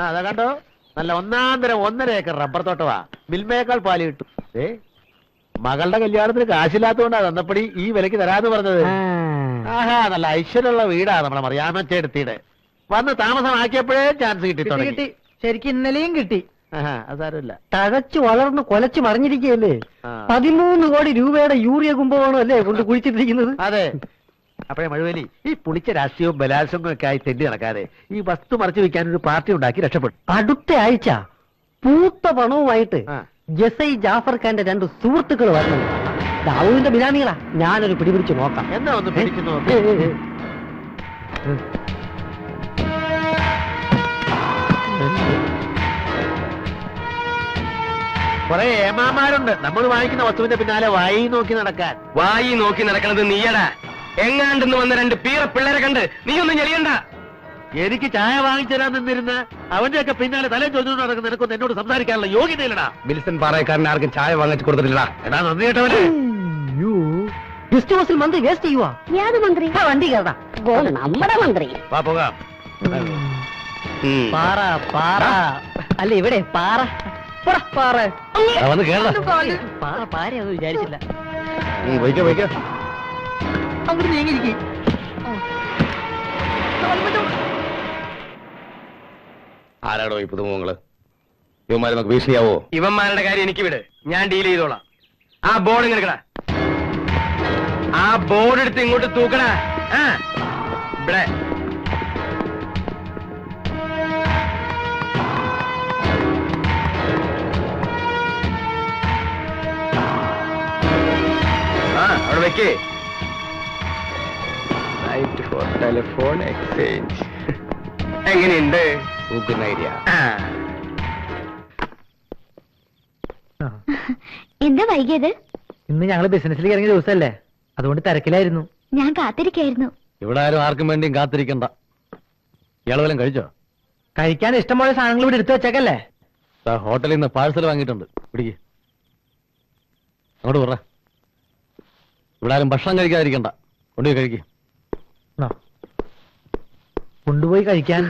അതാ കണ്ടോ, നല്ല ഒന്നാന്തരം 1.5 ഏക്കർ റബ്ബർ തോട്ടവാ. മിൽമയേക്കാൾ പാല് കിട്ടും. മകളുടെ കല്യാണത്തിന് കാശില്ലാത്തതുകൊണ്ടാ തന്നപ്പടി ഈ വിലക്ക് തരാന്ന് പറഞ്ഞത്. ആഹാ, നല്ല ഐശ്വര്യമുള്ള വീടാ നമ്മളെ മറിയാമ്മച്ചേടത്തിയുടെ. വന്ന് താമസമാക്കിയപ്പോഴേ ചാൻസ് കിട്ടി. ശരിക്കും ഇന്നലെയും കിട്ടി. അതാരല്ല, തഴച്ചു വളർന്ന് കൊലച്ചു മറിഞ്ഞിരിക്കുകയല്ലേ. 13 കോടി രൂപയുടെ യൂറിയ കുംഭകോണം അല്ലേ കൊണ്ട് കുഴിച്ചിട്ടിരിക്കുന്നത്. അതെ. അപ്പഴേ മഴുവേലി, ഈ പുളിച്ച രാഷ്ട്രീയവും ബലാത്സംഗവും ഒക്കെ ആയി തെണ്ടി നടക്കാതെ ഈ വസ്തു മറിച്ചു വെക്കാൻ ഒരു പാർട്ടി ഉണ്ടാക്കി രക്ഷപ്പെട്ടു. അടുത്ത ആഴ്ച പൂത്ത പണവുമായിട്ട് ജസൈ ജാഫർ ഖാന്റെ 2 സുഹൃത്തുക്കൾ വരണം. ദാവൂദിന്റെ ബിനാമികളാ. ഞാനൊരു പിടിപിടിച്ച് നോക്കാം. എന്നാ ഒന്ന് പിടിച്ചു നോക്കാം. കൊറേ ഏമാമാരുണ്ട് നമ്മൾ വാങ്ങിക്കുന്ന വസ്തുവിന്റെ പിന്നാലെ വായി നോക്കി നടക്കാൻ. വായി നോക്കി നടക്കണത് നീയടാ. എങ്ങാണ്ടെന്ന് വന്ന 2 പീറ പിള്ളേരെ കണ്ട് നീ ഒന്നും ഞെളിയണ്ട. എനിക്ക് ചായ വാങ്ങിച്ചരാൻ നിന്നിരുന്ന് അവന്റെയൊക്കെ പിന്നാലെ തലേ ചോദിച്ചു നടക്കുന്ന നിനക്കൊന്നും എന്നോട് സംസാരിക്കാനുള്ള യോഗ്യതയില്ലടാ. വിൽസൺ പാറയക്കാരനെ ആർക്കും ചായ വാങ്ങിച്ചു കൊടുത്തിട്ടില്ല. എടാ നന്ദി കേട്ടവനെ. ഗസ്റ്റ് ഹൗസിൽ മന്ത്രി വേസ്റ്റ് ചെയ്യുവാ. ഏത് മന്ത്രി? വണ്ടി കേട്ടാ നമ്മുടെ മന്ത്രി. വാ പോകാം. പാറ പാറ അല്ല ഇവിടെ പാറ പാറ വന്ന് കേരള പാറ പാരയൊന്നും വിചാരിച്ചില്ല. അങ്ങോട്ട് നീങ്ങിരിക്കും. ആരാടോ ഈ പുതുമുഖങ്ങള്? ഇവന്മാരെ നമുക്ക് ഭീഷണിയാവോ? ഇവന്മാരുടെ കാര്യം എനിക്ക് വിട്, ഞാൻ ഡീൽ ചെയ്തോളാം. ആ ബോർഡ് ഇങ്ങനെ എടുക്കടാ. ആ ബോർഡ് എടുത്ത് ഇങ്ങോട്ട് തൂക്കടാ. ഇവിടെ അവിടെ വെക്കേ. ടെലിഫോൺ എക്സ്ചേഞ്ച് എങ്ങനെയുണ്ട്? ഐഡിയ. എന്താ വൈകിയത്? ഇന്ന് ഞങ്ങള് ബിസിനസ്സിലേക്ക് ഇറങ്ങിയ ദിവസമല്ലേ, അതുകൊണ്ട് തിരക്കിലായിരുന്നു. ഞാൻ കാത്തിരിക്കായിരുന്നു. ഇവിടെ ആരും ആർക്കും വേണ്ടിയും കാത്തിരിക്കണ്ട. ഇയാൾ വല്ലതും കഴിച്ചോ? കഴിക്കാൻ ഇഷ്ടംപോലെ സാധനങ്ങൾ ഇവിടെ എടുത്തു വെച്ചേക്കല്ലേ. ഹോട്ടലിൽ നിന്ന് പാഴ്സൽ വാങ്ങിയിട്ടുണ്ട്, പിടിക്ക്. അങ്ങോട്ട് പറ. ഇവിടെ ആരും ഭക്ഷണം കഴിക്കാതിരിക്കണ്ട, കൊണ്ടുപോയി കഴിക്കുക. കൊണ്ടുപോയി കഴിക്കാൻ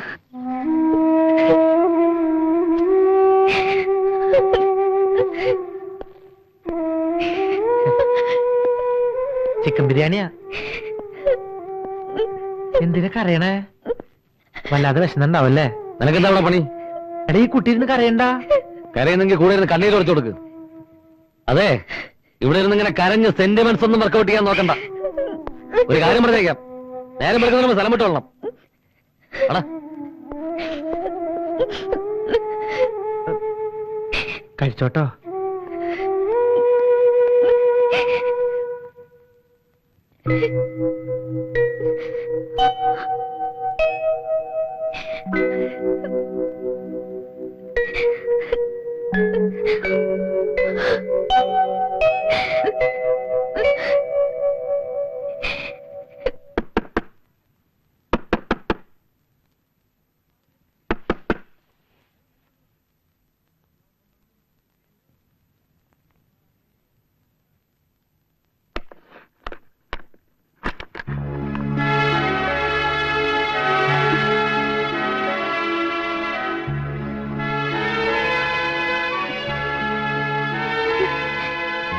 ചിക്കൻ ബിരിയാണിയാ. എന്തിനാ കരയണേ? വല്ലാതെ വിശന്നുണ്ടാവല്ലേ? നിനക്കെന്താ അവിടെ പണി? എടാ ഈ കുട്ടി ഇരുന്ന് കരയണ്ട. കരയുന്നെങ്കിൽ കൂടെ ഇരുന്ന് കണ്ണീര് കുറച്ചു കൊടുക്ക്. അതെ, ഇവിടെ ഇരുന്ന് ഇങ്ങനെ കരഞ്ഞ് സെന്റിമെന്റ്സ് ഒന്നും വർക്കൗട്ട് ചെയ്യാൻ നോക്കണ്ട. ഒരു കാര്യം പറഞ്ഞേക്കാം, നേരം വെളുക്കുന്ന സ്ഥലം വിട്ടോളണം. കഴിച്ചോട്ടോ.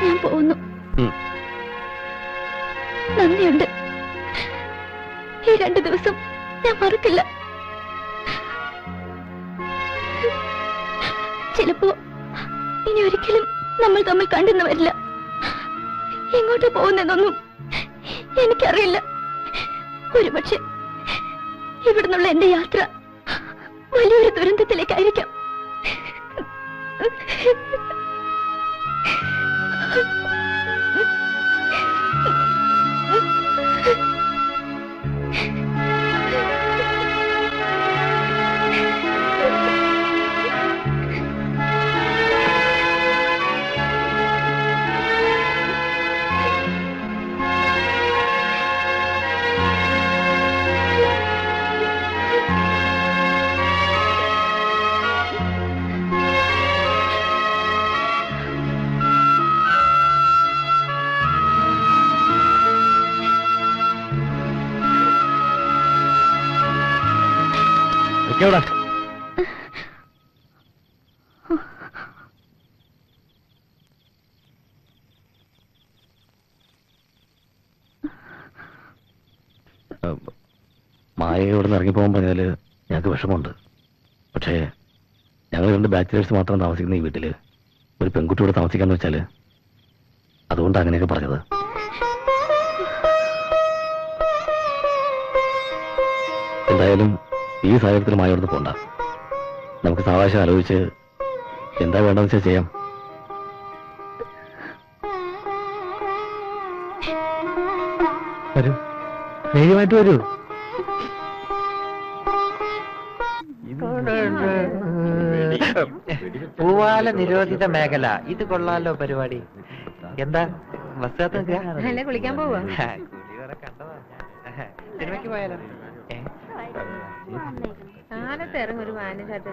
ഞാൻ പോകുന്നു. നന്ദിയുണ്ട്. ഈ 2 ദിവസം ഞാൻ മറക്കില്ല. ചിലപ്പോ ഇനി ഒരിക്കലും നമ്മൾ തമ്മിൽ കണ്ടെന്ന് വരില്ല. എങ്ങോട്ട് പോകുന്നതൊന്നും എനിക്കറിയില്ല. ഒരുപക്ഷെ ഇവിടുന്നുള്ള എന്റെ യാത്ര വലിയൊരു ദുരന്തത്തിലേക്കായിരിക്കാം. മായയോട് നിന്ന് ഇറങ്ങിപ്പോകാൻ പറഞ്ഞാല് ഞങ്ങൾക്ക് വിഷമമുണ്ട്. പക്ഷേ ഞങ്ങൾ 2 ബാച്ചിലേഴ്സ് മാത്രം താമസിക്കുന്ന ഈ വീട്ടില് ഒരു പെൺകുട്ടിയോട് താമസിക്കാന്ന് വെച്ചാല് അതുകൊണ്ട് അങ്ങനെയൊക്കെ പറഞ്ഞത്. എന്തായാലും ഈ സാഹചര്യത്തിൽ മായോടത്ത് പോണ്ട. നമുക്ക് സാവകാശം ആലോചിച്ച് എന്താ വേണ്ടെന്ന് വെച്ചാൽ ചെയ്യാം. വരൂ, ധൈര്യമായിട്ട് വരൂ. പൂവാല നിരോധിത മേഖല, ഇത് കൊള്ളാലോ പരിപാടി. എന്താ ബസ് കാത്ത് നിൽക്കുക? കുളിക്കാൻ പോവാ. സിനിമയ്ക്ക് പോയാലോ? കാലത്ത് ഇറങ്ങി ഒരു വാന ഷർട്ട്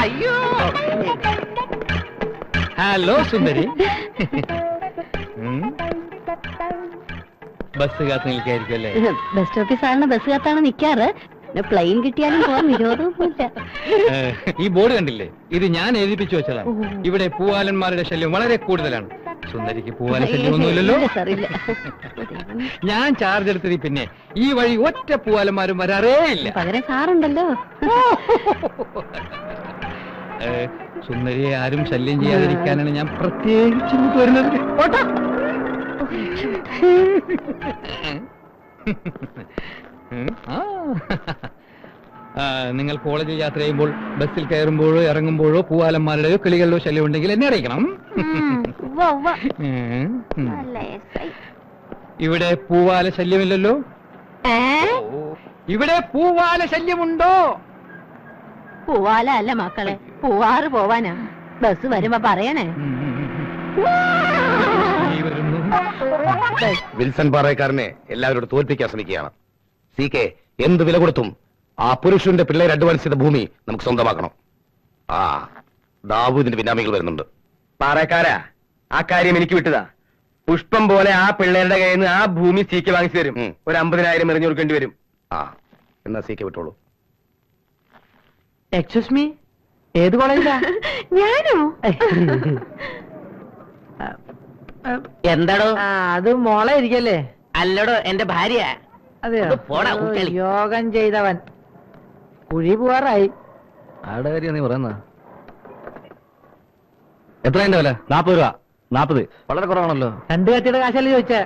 അയ്യോ, ഹലോ സുന്ദരി. ബസ് കാത്ത് നിൽക്കായിരിക്കും അല്ലേ? ബസ് സ്റ്റോപ്പിൽ സാറിന് ബസ് കാത്താണ് നിൽക്കാറ്. പ്ലെയിൻ കിട്ടിയാലും പോകാൻ വിരോധമൊന്നുമില്ല. ഈ ബോർഡ് കണ്ടില്ലേ? ഇത് ഞാൻ എഴുതിപ്പിച്ചു വെച്ചതാണ്. ഇവിടെ പൂവാലന്മാരുടെ ശല്യം വളരെ കൂടുതലാണ്. സുന്ദരിക്ക് പൂവാല ശല്യമൊന്നുമില്ലല്ലോ. സാറില്ല. ഞാൻ ചാർജ് എടുത്തത് പിന്നെ ഈ വഴി ഒറ്റ പൂവാലന്മാരും വരാറേ ഇല്ല. പകരം സാറുണ്ടല്ലോ. സുന്ദരിയെ ആരും ശല്യം ചെയ്യാതിരിക്കാനാണ് ഞാൻ പ്രത്യേകിച്ച് ഇങ്ങോട്ട് വരുന്നത്. നിങ്ങൾ കോളേജിൽ യാത്ര ചെയ്യുമ്പോൾ ബസ്സിൽ കയറുമ്പോഴോ ഇറങ്ങുമ്പോഴോ പൂവാലന്മാരുടെയോ കിളികളുടെയോ ശല്യം ഉണ്ടെങ്കിൽ എന്നെ അറിയിക്കണം. ഇവിടെ പൂവാല ശല്യമില്ലല്ലോ. ഇവിടെ പൂവാല ശല്യമുണ്ടോ? പൂവാല അല്ല മക്കളെ, പൂവാറ് പോവാനാ. ബസ് വരുമ്പോ പറയണേ. വിൽസൺ പാറയക്കാരനെ എല്ലാവരോടും തോൽപ്പിക്കാൻ ശ്രമിക്കുകയാണ്. CK എന്ത് വില കൊടുത്തും ആ പുരുഷന്റെ പിള്ളേർ അഡ്വാൻസ് ചെയ്ത ഭൂമി നമുക്ക് സ്വന്തമാക്കണം. ദാവൂദിന്റെ പിന്നാമികൾ വരുന്നുണ്ട്. പാറക്കാരാ, ആ കാര്യം എനിക്ക് വിട്ടതാ. പുഷ്പം പോലെ ആ പിള്ളേരുടെ കയ്യിൽ നിന്ന് ആ ഭൂമി CK വാങ്ങിച്ചു തരും. ഒരു 50,000 എറിഞ്ഞു കൊടുക്കേണ്ടി വരും. എന്നാ CK വിട്ടോളൂ. എക്സ്ക്യൂസ് മീ, ഏത് കോളേജിലാ? ഞാനോ? എന്താടോ? അത് മോളെ ഇരിക്കല്ലേ? അല്ലടോ, എന്റെ ഭാര്യ. അതെയോ? പോടാ, ഊറ്റളി. യോഗം ചെയ്തവൻ. കുഴി പോവാറായി. ആരുടെ കാര്യം നീ പറയുന്ന? എത്ര അതിന്റെ വില? 40 രൂപ. 40 വളരെ കുറവാണല്ലോ. 2 കത്തിയുടെ കാശല്ലേ ചോദിച്ചേ?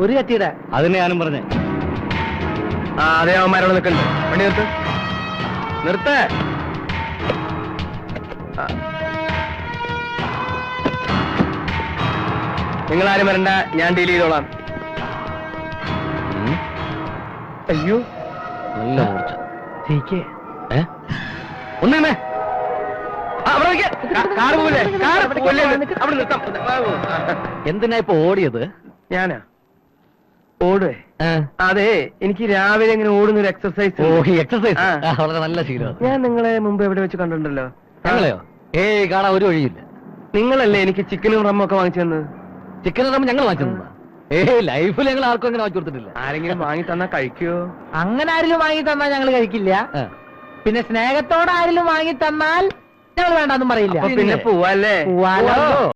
1 കത്തിയുടെ. അതിനെ ഞാനും പറഞ്ഞേ. അതേ അവന്മാരോട് നിൽക്കണ്ടേ? വണ്ടി നിർത്ത്, നിർത്ത്. നിങ്ങളാരും വരണ്ട, ഞാൻ ഡീൽ ചെയ്തോളാം. അയ്യോ, നല്ല മൂർച്ച. CK. ഒന്നേ കാറ് പോലെ അവിടെ നിർത്താം. എന്തിനാ ഇപ്പൊ ഓടിയത്? ഞാനാ ഓടുവേ? അതെ, എനിക്ക് രാവിലെ ഇങ്ങനെ ഓടുന്ന ഒരു എക്സർസൈസ്. എക്സസൈസ് വളരെ നല്ല ശീലം. ഞാൻ നിങ്ങളെ മുമ്പ് എവിടെ വെച്ച് കണ്ടിട്ടുണ്ടല്ലോ. ഞങ്ങളെയോ? കാണാൻ ഒരു വഴിയില്ല. നിങ്ങളല്ലേ എനിക്ക് ചിക്കനും റമ്മും ഒക്കെ വാങ്ങിച്ചു തന്നത്? ചിക്കൻ റമ്മ ഞങ്ങൾ വാങ്ങിച്ചതാ. ലൈഫിൽ ഞങ്ങൾ ആർക്കും അങ്ങനെ വാങ്ങിച്ചു കൊടുത്തിട്ടില്ല. ആരെങ്കിലും വാങ്ങി തന്നാ കഴിക്കുവോ? അങ്ങനെ ആരെങ്കിലും വാങ്ങി തന്നാൽ ഞങ്ങൾ കഴിക്കില്ല. പിന്നെ സ്നേഹത്തോടെ ആരെങ്കിലും വാങ്ങി തന്നാൽ ഞങ്ങൾ വേണ്ടെന്നും പറയില്ല. പിന്നെ പോവല്ലേ? പോവാലോ.